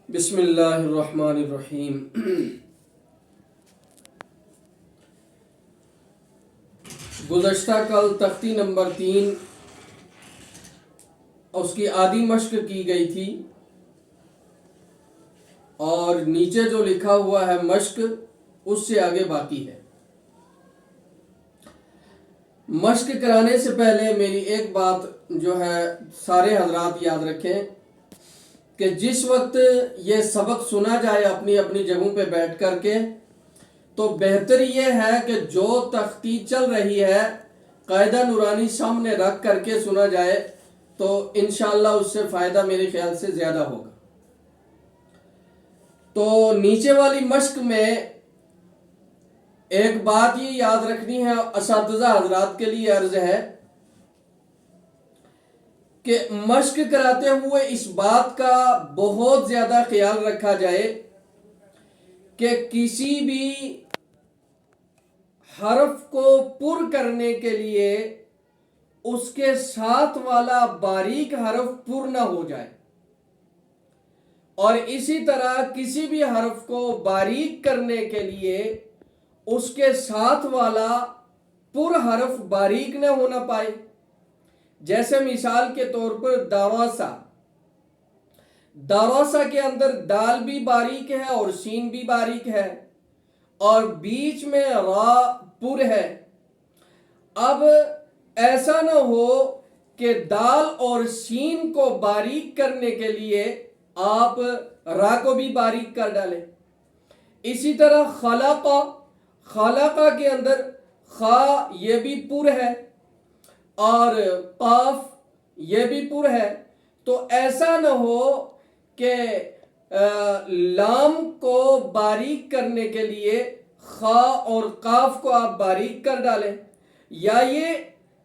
بسم اللہ الرحمن الرحیم۔ گزشتہ کل تختی نمبر 3 اس کی آدھی مشق کی گئی تھی اور نیچے جو لکھا ہوا ہے مشق اس سے آگے باقی ہے۔ مشق کرانے سے پہلے میری ایک بات جو ہے سارے حضرات یاد رکھیں کہ جس وقت یہ سبق سنا جائے اپنی اپنی جگہوں پہ بیٹھ کر کے، تو بہتر یہ ہے کہ جو تختی چل رہی ہے قاعدہ نورانی سامنے رکھ کر کے سنا جائے، تو انشاءاللہ اس سے فائدہ میرے خیال سے زیادہ ہوگا۔ تو نیچے والی مشق میں ایک بات یہ یاد رکھنی ہے، اساتذہ حضرات کے لیے عرض ہے کہ مشق کراتے ہوئے اس بات کا بہت زیادہ خیال رکھا جائے کہ کسی بھی حرف کو پر کرنے کے لیے اس کے ساتھ والا باریک حرف پر نہ ہو جائے، اور اسی طرح کسی بھی حرف کو باریک کرنے کے لیے اس کے ساتھ والا پر حرف باریک نہ ہونا پائے۔ جیسے مثال کے طور پر داروسا کے اندر دال بھی باریک ہے اور سین بھی باریک ہے اور بیچ میں را پر ہے۔ اب ایسا نہ ہو کہ دال اور سین کو باریک کرنے کے لیے آپ را کو بھی باریک کر ڈالیں۔ اسی طرح خلقہ کے اندر خا یہ بھی پر ہے اور قاف یہ بھی پر ہے، تو ایسا نہ ہو کہ لام کو باریک کرنے کے لیے خا اور قاف کو آپ باریک کر ڈالیں، یا یہ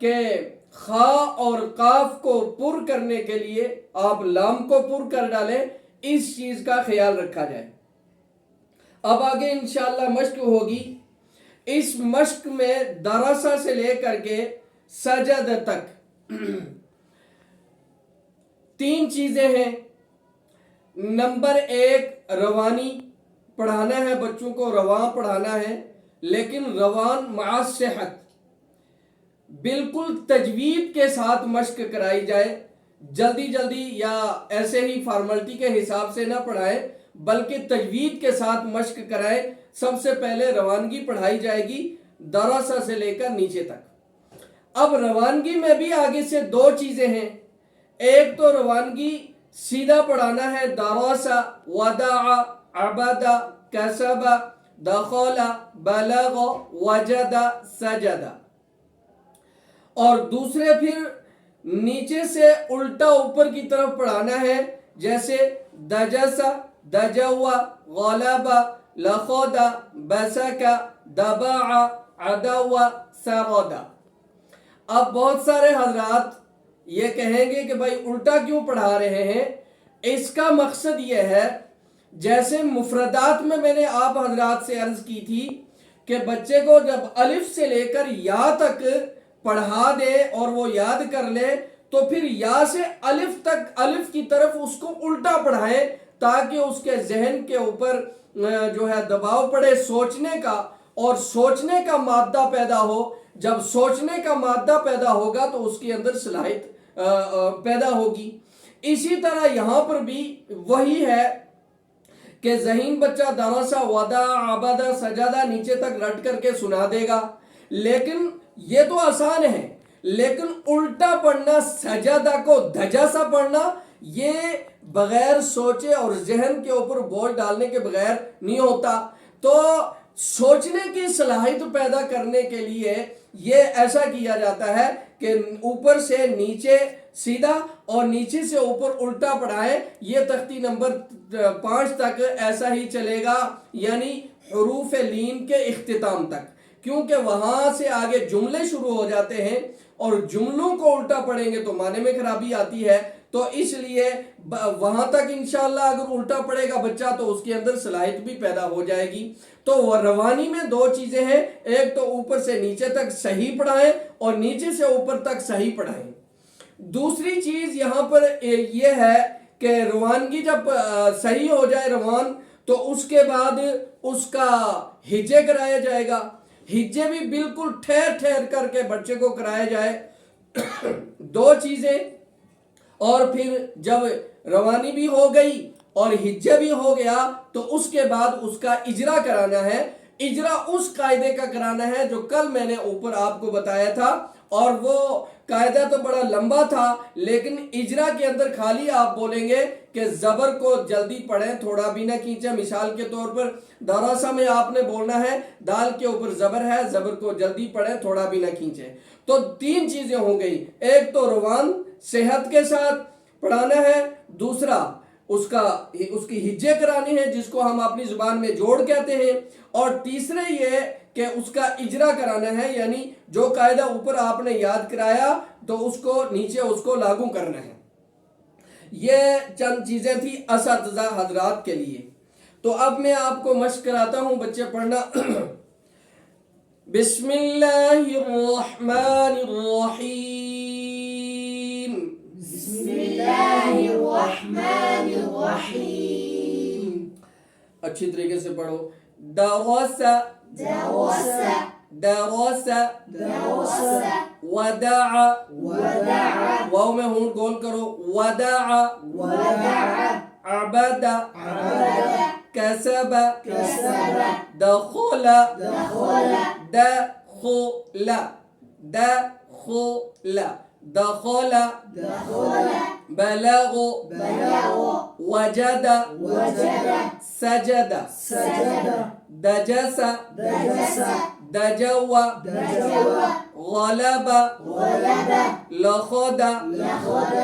کہ خا اور قاف کو پر کرنے کے لیے آپ لام کو پر کر ڈالیں۔ اس چیز کا خیال رکھا جائے۔ اب آگے انشاءاللہ مشق ہوگی۔ اس مشق میں دراسہ سے لے کر کے سجد تک 3 چیزیں ہیں۔ نمبر 1 روانی پڑھانا ہے، بچوں کو رواں پڑھانا ہے، لیکن روان مع صحت، بالکل تجوید کے ساتھ مشق کرائی جائے۔ جلدی یا ایسے ہی فارملٹی کے حساب سے نہ پڑھائیں، بلکہ تجوید کے ساتھ مشق کرائیں۔ سب سے پہلے روانگی پڑھائی جائے گی دراسہ سے لے کر نیچے تک۔ اب روانگی میں بھی آگے سے 2 چیزیں ہیں۔ ایک تو روانگی سیدھا پڑھانا ہے، دراسہ، ودع، عبد، کسب، دخل، بلغ، وجد، سجد، اور دوسرے پھر نیچے سے الٹا اوپر کی طرف پڑھانا ہے، جیسے دجس، دجو، غلب، لخود، بسک، دبع، عدو، سرد۔ اب بہت سارے حضرات یہ کہیں گے کہ بھائی الٹا کیوں پڑھا رہے ہیں؟ اس کا مقصد یہ ہے، جیسے مفردات میں نے آپ حضرات سے عرض کی تھی کہ بچے کو جب الف سے لے کر یا تک پڑھا دے اور وہ یاد کر لے، تو پھر یا سے الف تک، الف کی طرف اس کو الٹا پڑھائیں، تاکہ اس کے ذہن کے اوپر جو ہے دباؤ پڑے سوچنے کا، اور سوچنے کا مادہ پیدا ہو۔ جب سوچنے کا مادہ پیدا ہوگا تو اس کے اندر صلاحیت پیدا ہوگی۔ اسی طرح یہاں پر بھی وہی ہے کہ ذہین بچہ دراسہ، ودع، عبد، سجدہ نیچے تک رٹ کر کے سنا دے گا، لیکن یہ تو آسان ہے، لیکن الٹا پڑھنا، سجدہ کو دھجسا پڑھنا، یہ بغیر سوچے اور ذہن کے اوپر بوجھ ڈالنے کے بغیر نہیں ہوتا۔ تو سوچنے کی صلاحیت پیدا کرنے کے لیے یہ ایسا کیا جاتا ہے کہ اوپر سے نیچے سیدھا اور نیچے سے اوپر الٹا پڑھائیں۔ یہ تختی نمبر 5 تک ایسا ہی چلے گا، یعنی حروف لین کے اختتام تک، کیونکہ وہاں سے آگے جملے شروع ہو جاتے ہیں اور جملوں کو الٹا پڑھیں گے تو معنی میں خرابی آتی ہے۔ تو اس لیے وہاں تک انشاءاللہ اگر الٹا پڑے گا بچہ تو اس کے اندر صلاحیت بھی پیدا ہو جائے گی۔ تو روانی میں 2 چیزیں ہیں، ایک تو اوپر سے نیچے تک صحیح پڑھائیں اور نیچے سے اوپر تک صحیح پڑھائیں۔ دوسری چیز یہاں پر یہ ہے کہ روانگی جب صحیح ہو جائے روان تو اس کے بعد اس کا ہجے کرایا جائے گا. ہجے بھی بالکل ٹھہر ٹھہر کر کے بچے کو کرایا جائے. دو چیزیں. اور پھر جب روانی بھی ہو گئی اور ہجے بھی ہو گیا تو اس کے بعد اس کا اجرا کرانا ہے. اجرا اس قاعدے کا کرانا ہے جو کل میں نے اوپر آپ کو بتایا تھا, اور وہ قاعدہ تو بڑا لمبا تھا لیکن اجرا کے اندر خالی آپ بولیں گے کہ زبر کو جلدی پڑھیں, تھوڑا بھی نہ کھینچیں. مثال کے طور پر دراسہ میں آپ نے بولنا ہے دال کے اوپر زبر ہے, زبر کو جلدی پڑھیں, تھوڑا بھی نہ کھینچیں. تو تین چیزیں ہو گئی. ایک تو روان صحت کے ساتھ پڑھانا ہے, دوسرا اس کی ہجے کرانی ہے جس کو ہم اپنی زبان میں جوڑ کہتے ہیں, اور تیسرے یہ کہ اس کا اجرا کرانا ہے, یعنی جو قاعدہ اوپر آپ نے یاد کرایا تو اس کو نیچے اس کو لاگو کرنا ہے. یہ چند چیزیں تھی اساتذہ حضرات کے لیے. تو اب میں آپ کو مشق کراتا ہوں بچے پڑھنا. بسم اللہ الرحمن الرحیم. بسم اللہ الرحمن الرحیم. اچھی طریقے سے پڑھو. درس درس درس درس ودع ودع واو میں ہون گول کرو. ودع ودع عبد عبد کسب کسب دخل دخل دخل دخل دخل دخل بلغ بلغ وجد وجد سجد سجد دجس دجس دجو دجو غلب غلب لخد لخد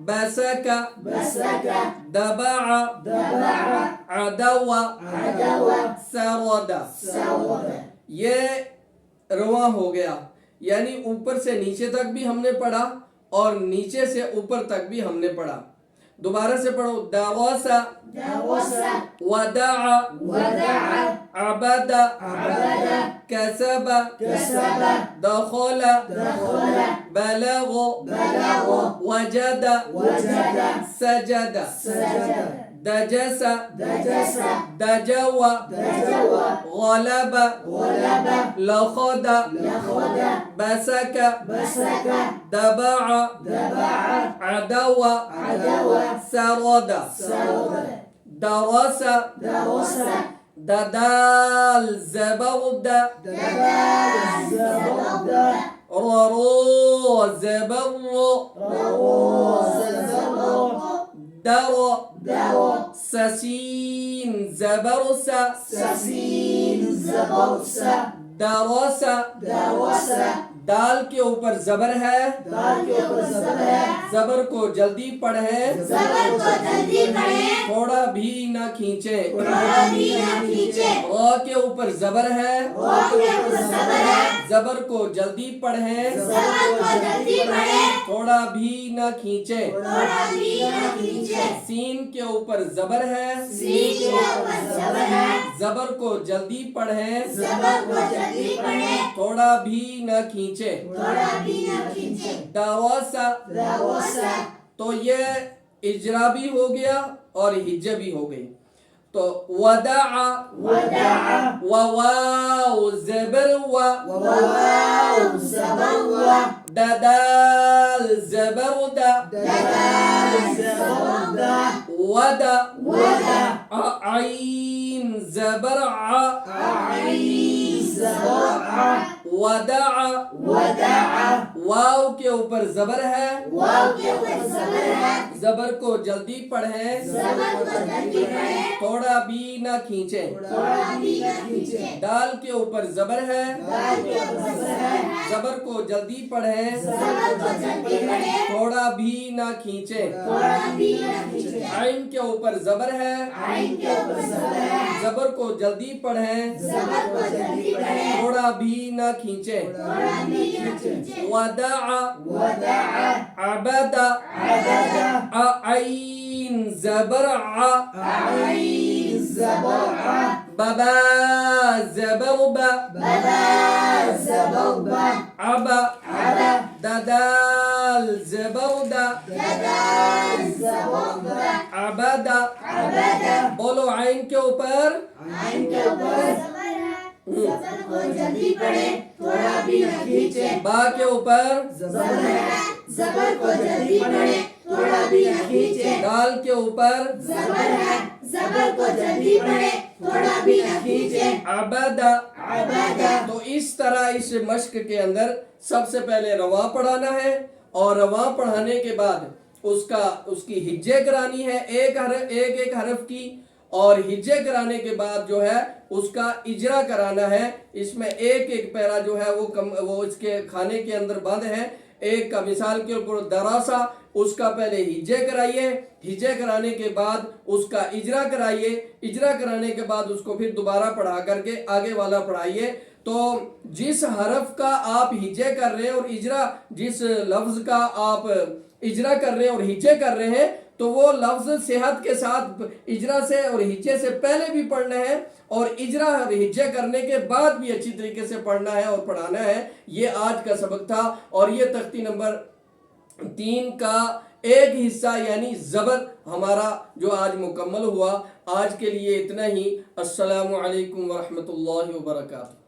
بسك بسك دبع دبع عدو عدو سرد. سود. یہ رواں ہو گیا, یعنی اوپر سے نیچے تک بھی ہم نے پڑھا اور نیچے سے اوپر تک بھی ہم نے پڑھا. دوبارہ سے پڑھو. درس درس ودع ودع عبد عبد کسب کسب دخل دخل بلغ بلغ وجد وجد سجد سجد دجس دجس دجو دجو غلب غلب لخد لخد بسك بسك دبع دبع عدو عدو سرد. سود. درس درس ددال زبرد ددال زبرد ررو زبر رو زبر در در سسين زبرس سسين زبرس درس درس دال کے اوپر زبر ہے, دال کے اوپر زبر ہے, زبر کو جلدی پڑھیں, زبر کو جلدی پڑھیں, تھوڑا بھی نہ کھینچیں. تھوڑا بھی نہ کھینچیں. را کے اوپر زبر ہے, را کے اوپر زبر ہے, زبر کو جلدی پڑھیں, زبر کو جلدی پڑھیں, تھوڑا بھی نہ کھینچیں. تھوڑا بھی نہ کھینچیں. سین کے اوپر زبر ہے, سین کے اوپر زبر ہے, زبر کو جلدی پڑھیں, زبر کو جلدی پڑھیں, تھوڑا بھی نہ کھینچیں. تھوڑا بھی نہ کھینچیں. درس درس تو یہ اجرا بھی ہو گیا اور ہجے بھی ہو گئی. تو ودع ودع وواو زبر و وواو زبر و ددال زبر د ددال زبر د ود ود عين زبر ع عين زبر ع ودع ودع واو کے اوپر زبر ہے, واو کے اوپر زبر ہے, زبر کو جلدی پڑھیں, زبر کو جلدی پڑھیں, تھوڑا بھی نہ کھینچیں. تھوڑا بھی نہ کھینچیں. دال کے اوپر زبر ہے, دال کے اوپر زبر ہے, زبر کو جلدی پڑھیں, زبر کو جلدی پڑھیں, تھوڑا بھی نہ کھینچیں. تھوڑا بھی نہ کھینچیں. عین کے اوپر زبر ہے, عین کے اوپر زبر ہے, زبر کو جلدی پڑھیں, زبر کو جلدی پڑھیں, تھوڑا بھی نہ کھینچیں. تھوڑا بھی نہ کھینچیں. ودع ودع عبد عبد عین زبر ع عين زبر ع ببا زبر ب بدا زبر ب عب عب ددال دال زبر دا دال زبر دا عبدا عبدا بولو عین کے اوپر عین کے اوپر زبر کو جلدی پڑھے تھوڑا بھی نہ کھینچے با کے اوپر زبر ہے زبر کو جلدی پڑھے تھوڑا بھی نہ کھینچے دال کے اوپر زبر ہے زبر کو جلدی پڑھے تھوڑا بھی نہ کھینچے عبدا عبدا تو اس طرح اس مشق کے اندر سب سے پہلے رواں پڑھانا ہے اور رواں پڑھانے کے بعد اس کی ہجے کرانی ہے ایک ایک حرف کی اور ہجے کرانے کے بعد جو ہے اس کا اجرا کرانا ہے اس میں ایک ایک پیرا جو ہے وہ اس کے کھانے کے اندر بند ہے ایک کا مثال کے اوپر دراسا اس کا پہلے ہجے کرائیے ہجے کرانے کے بعد اس کا اجرا کرائیے اجرا کرانے کے بعد اس کو پھر دوبارہ پڑھا کر کے آگے والا پڑھائیے تو جس حرف کا آپ ہجے کر رہے ہیں اور اجرا جس لفظ کا آپ اجرا کر رہے ہیں اور ہجے کر رہے ہیں تو وہ لفظ صحت کے ساتھ اجرا سے اور ہجے سے پہلے بھی پڑھنا ہے اور اجرا اور ہجے کرنے کے بعد بھی اچھی طریقے سے پڑھنا ہے اور پڑھانا ہے یہ آج کا سبق تھا اور یہ تختی نمبر 3 کا ایک حصہ یعنی زبر ہمارا جو آج مکمل ہوا آج کے لیے اتنا ہی السلام علیکم ورحمۃ اللہ وبرکاتہ